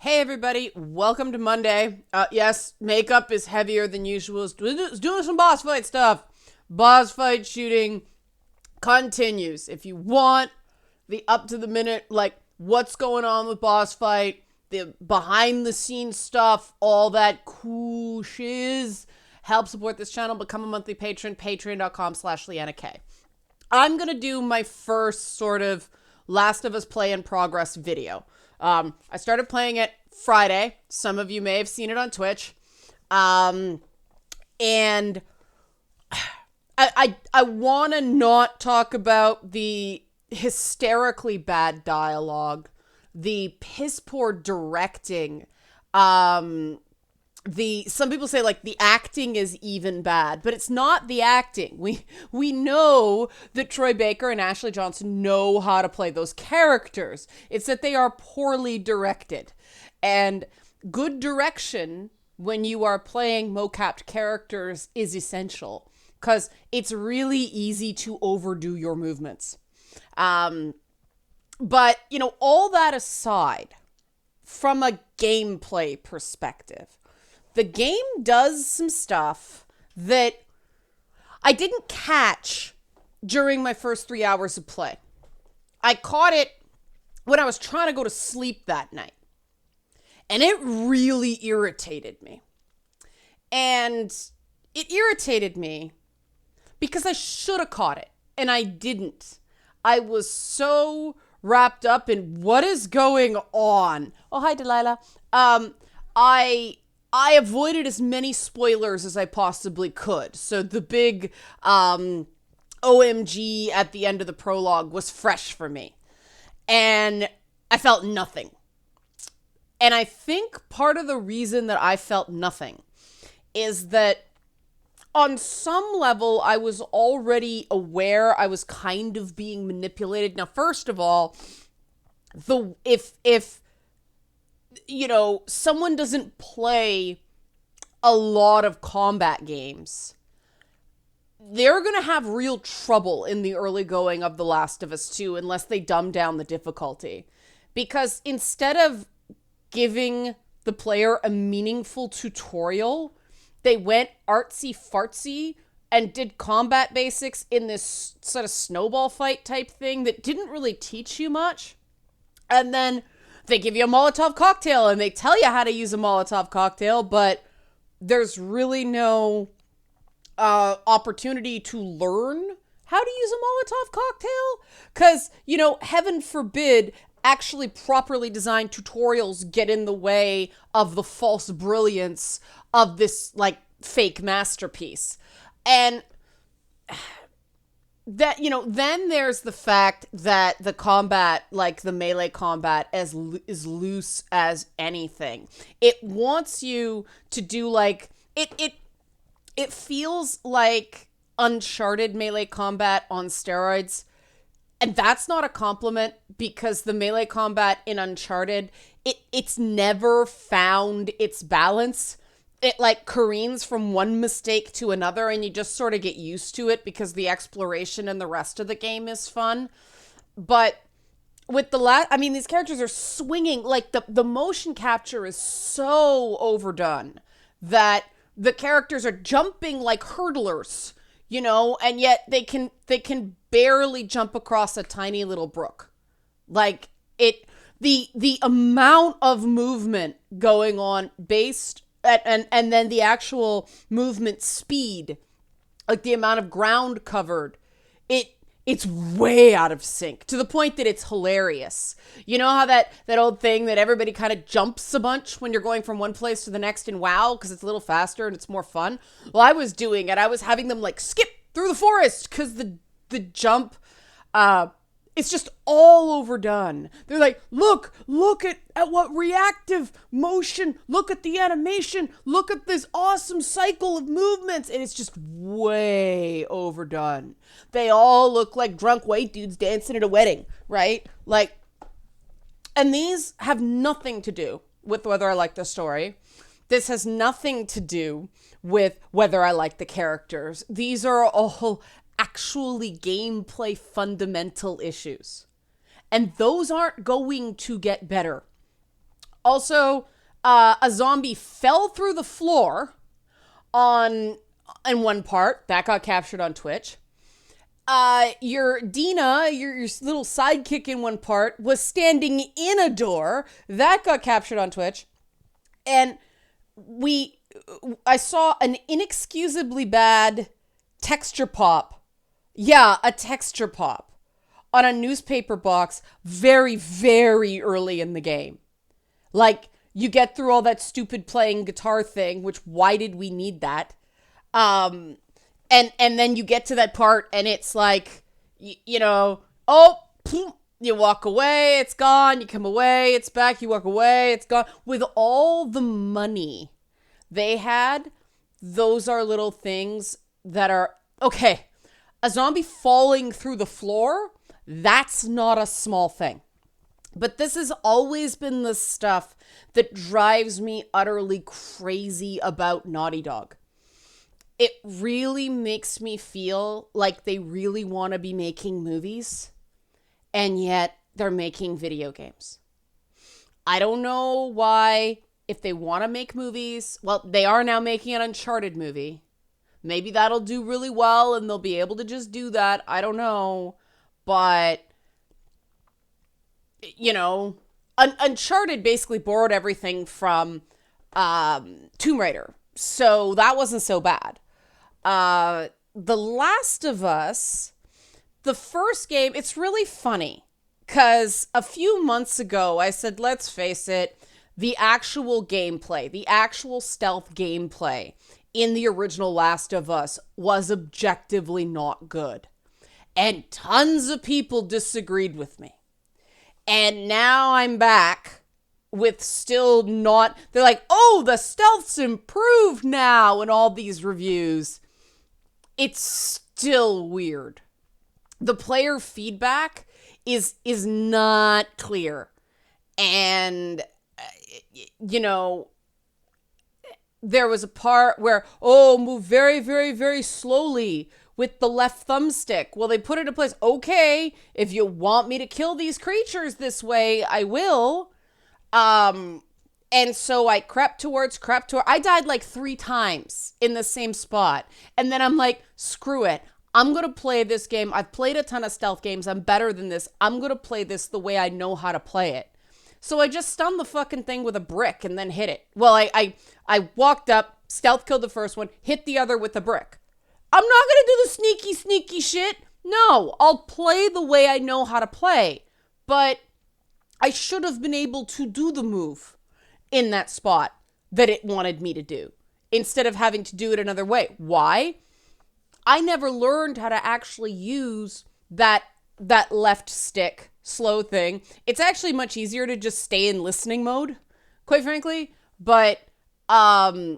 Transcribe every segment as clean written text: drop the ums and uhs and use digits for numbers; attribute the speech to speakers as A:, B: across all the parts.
A: Hey everybody, welcome to Monday. Yes, makeup is heavier than usual. It's doing some boss fight stuff. Boss fight shooting continues. If you want the up to the minute, like what's going on with boss fight, the behind the scenes stuff, all that cool shiz, help support this channel, become a monthly patron, patreon.com/LeannaK. I'm going to do my first sort of Last of Us play in progress video. I started playing it Friday. Some of you may have seen it on Twitch. And I want to not talk about the hysterically bad dialogue, the piss poor directing, some people say like the acting is even bad, but it's not the acting. We know that Troy Baker and Ashley Johnson know how to play those characters. It's that they are poorly directed. And good direction when you are playing mocapped characters is essential because it's really easy to overdo your movements. But, you know, all that aside, from a gameplay perspective, the game does some stuff that I didn't catch during my first 3 hours of play. I caught it when I was trying to go to sleep that night. And it really irritated me. And it irritated me because I should have caught it. And I didn't. I was so wrapped up in what is going on. Oh, hi, Delilah. I avoided as many spoilers as I possibly could. So the big OMG at the end of the prologue was fresh for me. And I felt nothing. And I think part of the reason that I felt nothing is that on some level, I was already aware I was kind of being manipulated. Now, first of all, if you know, someone doesn't play a lot of combat games, they're going to have real trouble in the early going of The Last of Us 2 unless they dumb down the difficulty. Because instead of giving the player a meaningful tutorial, they went artsy-fartsy and did combat basics in this sort of snowball fight type thing that didn't really teach you much. And then they give you a Molotov cocktail and they tell you how to use a Molotov cocktail, but there's really no opportunity to learn how to use a Molotov cocktail. Because, you know, heaven forbid, actually properly designed tutorials get in the way of the false brilliance of this, like, fake masterpiece. And that, you know, then there's the fact that the combat, like the melee combat, is loose as anything. It wants you to do like it feels like Uncharted melee combat on steroids. And that's not a compliment because the melee combat in Uncharted, it's never found its balance. It like careens from one mistake to another and you just sort of get used to it because the exploration and the rest of the game is fun. But with these characters are swinging, like the motion capture is so overdone that the characters are jumping like hurdlers, you know, and yet they can barely jump across a tiny little brook. Like the amount of movement going on based and then the movement speed, like the amount of ground covered, it's way out of sync to the point that it's hilarious. You know how that old thing that everybody kind of jumps a bunch when you're going from one place to the next in WoW because it's a little faster and it's more fun? Well, I was doing it. I was having them like skip through the forest because the jump, it's just all overdone. They're like, look at what reactive motion, look at the animation, look at this awesome cycle of movements. And it's just way overdone. They all look like drunk white dudes dancing at a wedding, right? Like, and these have nothing to do with whether I like the story. This has nothing to do with whether I like the characters. These are all actually gameplay fundamental issues. And those aren't going to get better Also, a zombie fell through the floor in one part. That got captured on Twitch. Your Dina, your little sidekick in one part, was standing in a door. That got captured on Twitch. And I saw an inexcusably bad texture pop. Yeah, a texture pop on a newspaper box very, very early in the game. Like, you get through all that stupid playing guitar thing, which why did we need that? And then you get to that part and it's like, oh, you walk away, it's gone. You come away, it's back. You walk away, it's gone. With all the money they had, those are little things that are, okay, a zombie falling through the floor, that's not a small thing. But this has always been the stuff that drives me utterly crazy about Naughty Dog. It really makes me feel like they really want to be making movies, and yet they're making video games. I don't know why, if they want to make movies, well, they are now making an Uncharted movie. Maybe that'll do really well and they'll be able to just do that. I don't know. But, Uncharted basically borrowed everything from Tomb Raider. So that wasn't so bad. The Last of Us, the first game, it's really funny because a few months ago I said, let's face it, the actual gameplay, the actual stealth gameplay in the original Last of Us was objectively not good. And tons of people disagreed with me. And now I'm back with still not, they're like, oh, the stealth's improved now in all these reviews. It's still weird. The player feedback is not clear. And, there was a part where, move very, very, very slowly with the left thumbstick. Well, they put it in place. Okay, if you want me to kill these creatures this way, I will. And so I crept towards. I died like 3 times in the same spot. And then I'm like, screw it. I'm going to play this game. I've played a ton of stealth games. I'm better than this. I'm going to play this the way I know how to play it. So I just stunned the fucking thing with a brick and then hit it. Well, I walked up, stealth killed the first one, hit the other with a brick. I'm not going to do the sneaky shit. No, I'll play the way I know how to play. But I should have been able to do the move in that spot that it wanted me to do instead of having to do it another way. Why? I never learned how to actually use that left stick slow thing. It's actually much easier to just stay in listening mode, quite frankly. But, I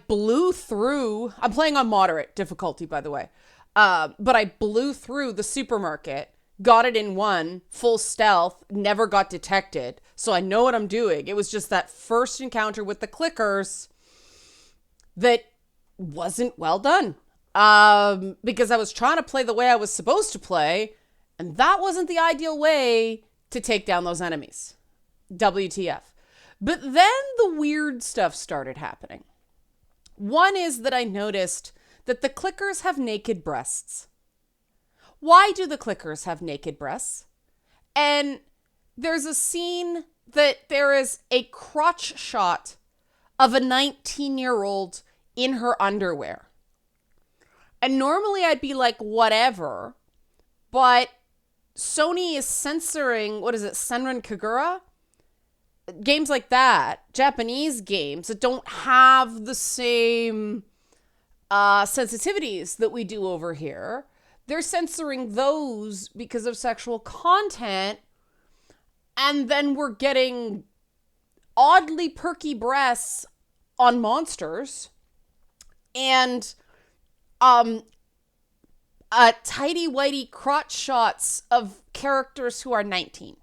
A: blew through, I'm playing on moderate difficulty, by the way. But I blew through the supermarket, got it in one, full stealth, never got detected. So I know what I'm doing. It was just that first encounter with the clickers that wasn't well done. Because I was trying to play the way I was supposed to play, and that wasn't the ideal way to take down those enemies. WTF. But then the weird stuff started happening. One is that I noticed that the clickers have naked breasts. Why do the clickers have naked breasts? And there's a scene that there is a crotch shot of a 19-year-old in her underwear. And normally I'd be like, whatever, but Sony is censoring, Senran Kagura? Games like that, Japanese games that don't have the same sensitivities that we do over here. They're censoring those because of sexual content. And then we're getting oddly perky breasts on monsters. And tighty whitey crotch shots of characters who are 19.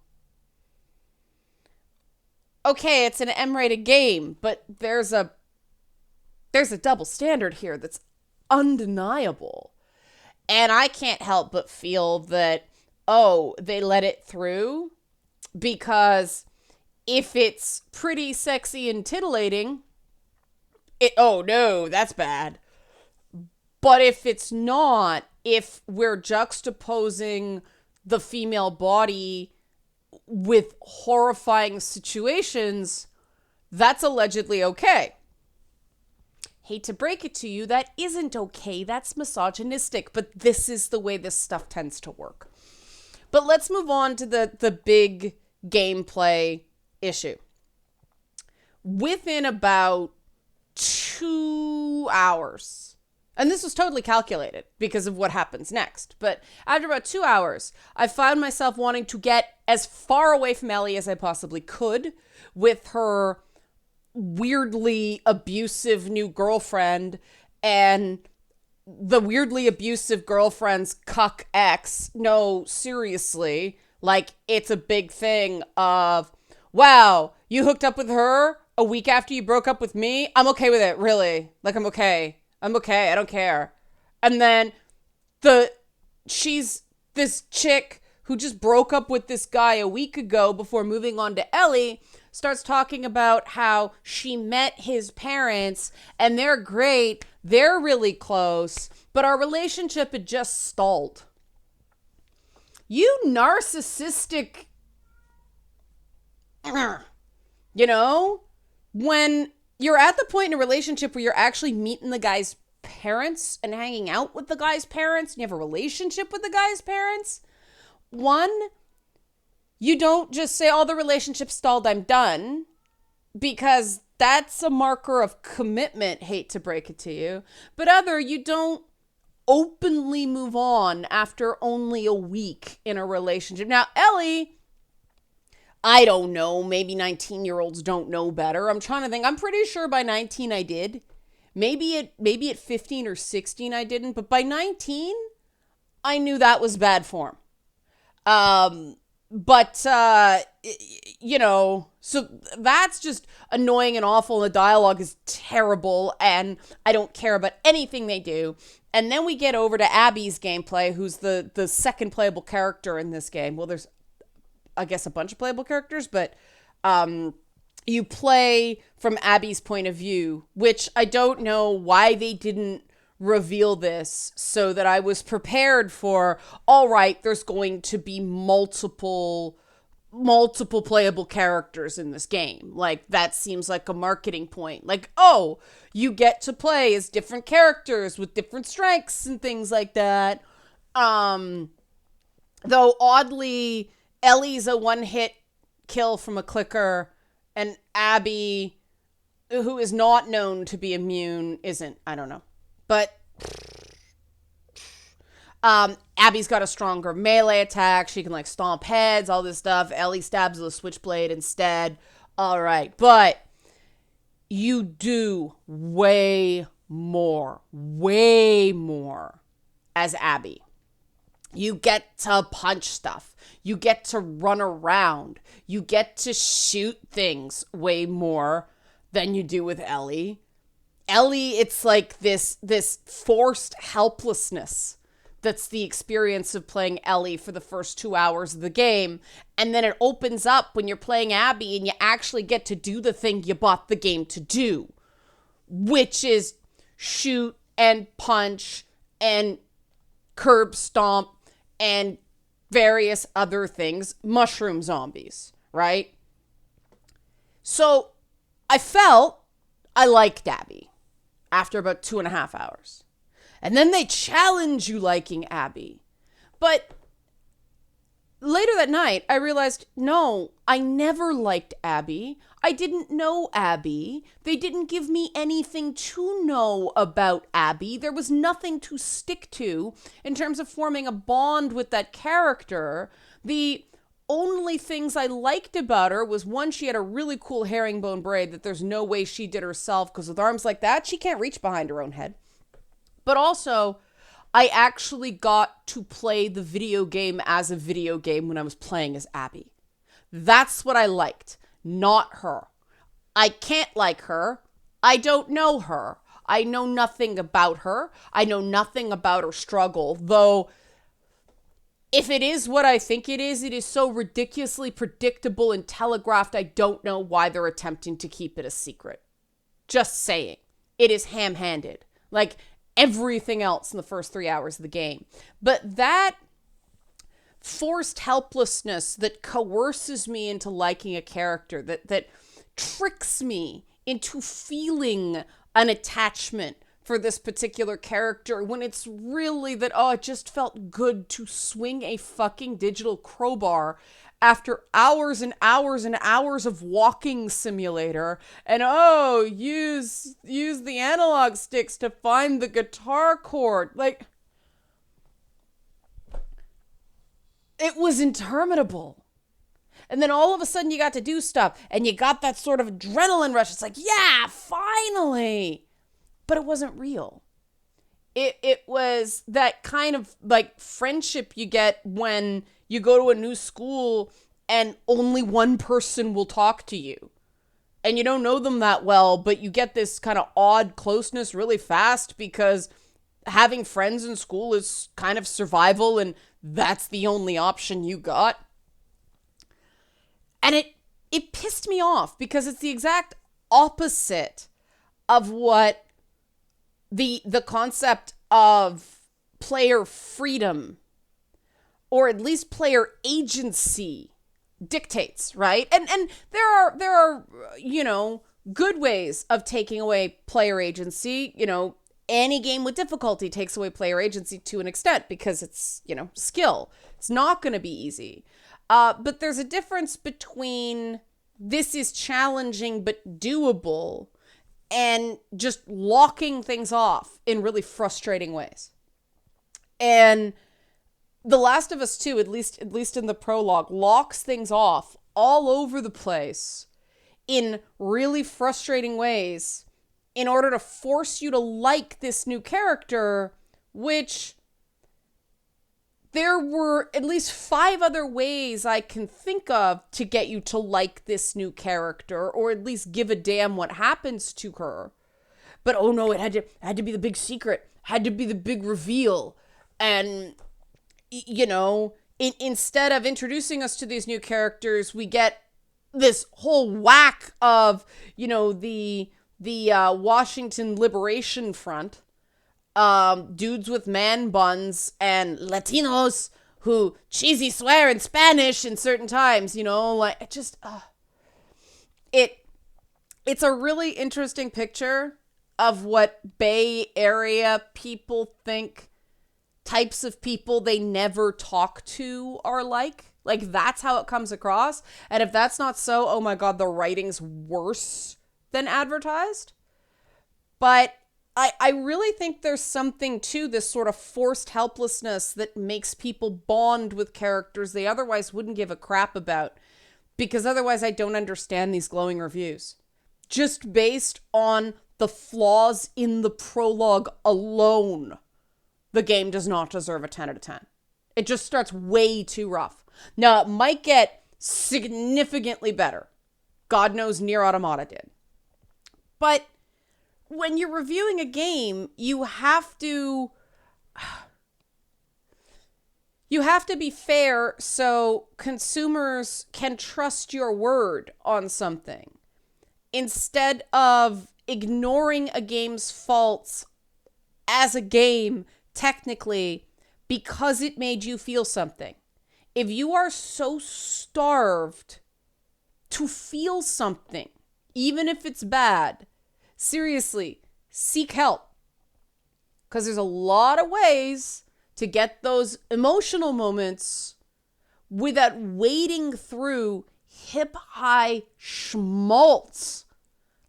A: Okay, it's an M-rated game, but there's a double standard here that's undeniable. And I can't help but feel that, they let it through because If it's pretty sexy and titillating, oh no, that's bad. But if it's not, if we're juxtaposing the female body with horrifying situations, that's allegedly okay. Hate to break it to you, that isn't okay. That's misogynistic, but this is the way this stuff tends to work. But let's move on to the big gameplay issue. Within about 2 hours, and this was totally calculated because of what happens next, but after about 2 hours, I found myself wanting to get as far away from Ellie as I possibly could with her weirdly abusive new girlfriend and the weirdly abusive girlfriend's cuck ex. No, seriously, like, it's a big thing of, wow, you hooked up with her a week after you broke up with me? I'm okay with it, really. Like, I'm okay. I don't care. And then she's this chick who just broke up with this guy a week ago before moving on to Ellie, starts talking about how she met his parents and they're great, they're really close, but our relationship had just stalled. You narcissistic, you know, when you're at the point in a relationship where you're actually meeting the guy's parents and hanging out with the guy's parents and you have a relationship with the guy's parents, one, you don't just say, oh, the relationship stalled, I'm done, because that's a marker of commitment, hate to break it to you. But other, you don't openly move on after only a week in a relationship. Now, Ellie, I don't know, maybe 19-year-olds don't know better. I'm trying to think. I'm pretty sure by 19 I did. Maybe at 15 or 16 I didn't, but by 19, I knew that was bad form. You know, so that's just annoying and awful. The dialogue is terrible and I don't care about anything they do. And then we get over to Abby's gameplay, who's the second playable character in this game. Well, there's, I guess, a bunch of playable characters, but, you play from Abby's point of view, which I don't know why they didn't reveal this so that I was prepared for, all right, there's going to be multiple playable characters in this game. Like, that seems like a marketing point. Like, oh, you get to play as different characters with different strengths and things like that. Though oddly, Ellie's a one-hit kill from a clicker, and Abby, who is not known to be immune, isn't. I don't know. But Abby's got a stronger melee attack. She can, like, stomp heads, all this stuff. Ellie stabs with a switchblade instead. All right. But you do way more as Abby. You get to punch stuff. You get to run around. You get to shoot things way more than you do with Ellie. Ellie, it's like this forced helplessness that's the experience of playing Ellie for the first 2 hours of the game. And then it opens up when you're playing Abby and you actually get to do the thing you bought the game to do, which is shoot and punch and curb stomp and various other things, mushroom zombies, right? So I felt I liked Abby after about 2.5 hours. And then they challenge you liking Abby. But later that night, I realized, no, I never liked Abby. I didn't know Abby. They didn't give me anything to know about Abby. There was nothing to stick to in terms of forming a bond with that character. The only things I liked about her was, one, she had a really cool herringbone braid that there's no way she did herself, because with arms like that, she can't reach behind her own head. But also, I actually got to play the video game as a video game when I was playing as Abby. That's what I liked, not her. I can't like her. I don't know her. I know nothing about her. I know nothing about her struggle, though if it is what I think it is so ridiculously predictable and telegraphed, I don't know why they're attempting to keep it a secret. Just saying. It is ham-handed. Like everything else in the first 3 hours of the game. But that forced helplessness that coerces me into liking a character, that tricks me into feeling an attachment for this particular character when it's really that, oh, it just felt good to swing a fucking digital crowbar after hours and hours and hours of walking simulator, and oh, use the analog sticks to find the guitar chord. Like, it was interminable. And then all of a sudden you got to do stuff and you got that sort of adrenaline rush. It's like, yeah, finally. But it wasn't real. It was that kind of like friendship you get when you go to a new school and only one person will talk to you. And you don't know them that well, but you get this kind of odd closeness really fast because having friends in school is kind of survival and that's the only option you got. And it pissed me off because it's the exact opposite of what the concept of player freedom, or at least player agency, dictates, right? And there are good ways of taking away player agency. Any game with difficulty takes away player agency to an extent because it's, skill. It's not going to be easy. But there's a difference between this is challenging but doable and just locking things off in really frustrating ways. And The Last of Us 2, at least in the prologue, locks things off all over the place in really frustrating ways in order to force you to like this new character, which there were at least 5 other ways I can think of to get you to like this new character, or at least give a damn what happens to her. But oh no, it had to be the big secret, had to be the big reveal. And, instead of introducing us to these new characters, we get this whole whack of, the Washington Liberation Front, dudes with man buns and Latinos who cheesy swear in Spanish in certain times, it's a really interesting picture of what Bay Area people think types of people they never talk to are like. Like, that's how it comes across. And if that's not so, oh my God, the writing's worse than advertised. But I really think there's something to this sort of forced helplessness that makes people bond with characters they otherwise wouldn't give a crap about. Because otherwise I don't understand these glowing reviews. Just based on the flaws in the prologue alone, the game does not deserve a 10 out of 10. It just starts way too rough. Now, it might get significantly better. God knows Nier Automata did. But when you're reviewing a game, you have to be fair so consumers can trust your word on something, instead of ignoring a game's faults as a game, technically, because it made you feel something. If you are so starved to feel something, even if it's bad, seriously, seek help. Because there's a lot of ways to get those emotional moments without wading through hip-high schmaltz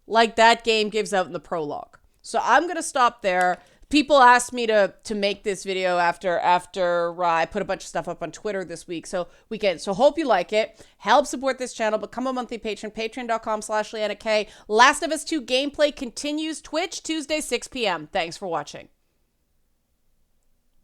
A: like that game gives out in the prologue. So I'm going to stop there. People asked me to make this video after I put a bunch of stuff up on Twitter this week. So hope you like it. Help support this channel. Become a monthly patron. Patreon.com/LeannaK. Last of Us 2 gameplay continues. Twitch, Tuesday, 6 p.m. Thanks for watching.